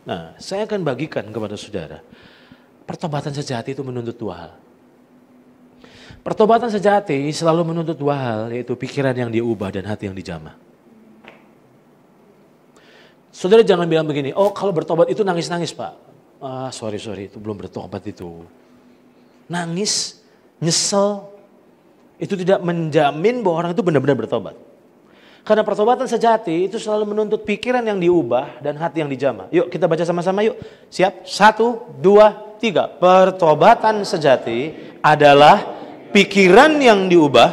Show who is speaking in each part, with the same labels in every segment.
Speaker 1: Nah, saya akan bagikan kepada saudara. Pertobatan sejati itu menuntut dua hal. Pertobatan sejati selalu menuntut dua hal, yaitu pikiran yang diubah dan hati yang dijamah. Saudara jangan bilang begini, oh kalau bertobat itu nangis-nangis Pak. Sorry, itu belum bertobat itu. Nangis, nyesel, itu tidak menjamin bahwa orang itu benar-benar bertobat. Karena pertobatan sejati itu selalu menuntut pikiran yang diubah dan hati yang dijamah. Yuk kita baca sama-sama yuk. Siap? 1, 2, 3. Pertobatan sejati adalah pikiran yang diubah.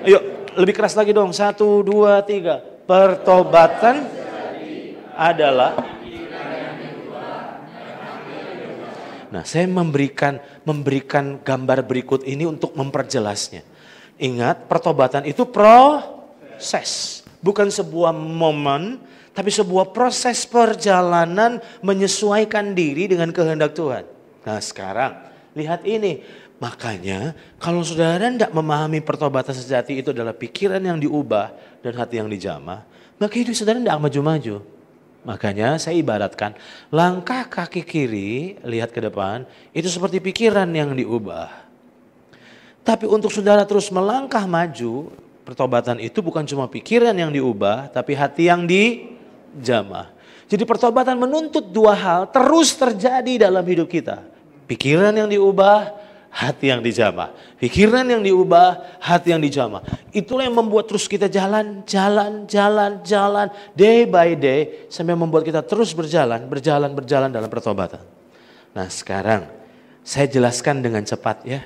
Speaker 1: Yuk lebih keras lagi dong. 1, 2, 3. Pertobatan adalah. Nah, saya memberikan gambar berikut ini untuk memperjelasnya. Ingat, pertobatan itu proses, bukan sebuah momen, tapi sebuah proses perjalanan menyesuaikan diri dengan kehendak Tuhan. Nah, sekarang lihat ini. Makanya, kalau saudara tidak memahami pertobatan sejati itu adalah pikiran yang diubah dan hati yang dijamah, maka hidup saudara tidak maju-maju. Makanya saya ibaratkan langkah kaki kiri, lihat ke depan, itu seperti pikiran yang diubah. Tapi untuk saudara terus melangkah maju, pertobatan itu bukan cuma pikiran yang diubah, tapi hati yang dijamah. Jadi pertobatan menuntut dua hal terus terjadi dalam hidup kita. Pikiran yang diubah, hati yang dijamah. Pikiran yang diubah, hati yang dijamah. Itulah yang membuat terus kita jalan, day by day, sampai membuat kita terus berjalan dalam pertobatan. Nah sekarang, saya jelaskan dengan cepat ya.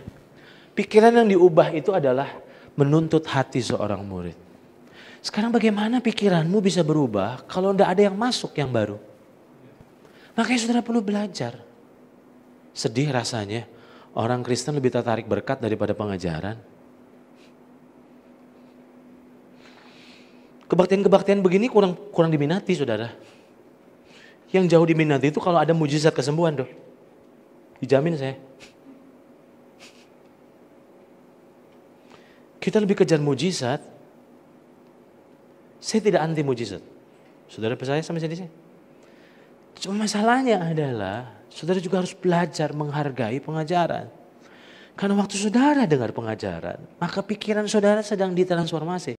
Speaker 1: Pikiran yang diubah itu adalah menuntut hati seorang murid. Sekarang bagaimana pikiranmu bisa berubah kalau tidak ada yang masuk yang baru? Makanya saudara perlu belajar. Sedih rasanya. Orang Kristen lebih tertarik berkat daripada pengajaran. Kebaktian-kebaktian begini kurang diminati saudara. Yang jauh diminati itu kalau ada mujizat kesembuhan tuh. Dijamin saya. Kita lebih kejar mujizat. Saya tidak anti mujizat. Saudara percaya sama saya? Cuma masalahnya adalah saudara juga harus belajar menghargai pengajaran. Karena waktu saudara dengar pengajaran, maka pikiran saudara sedang ditransformasi.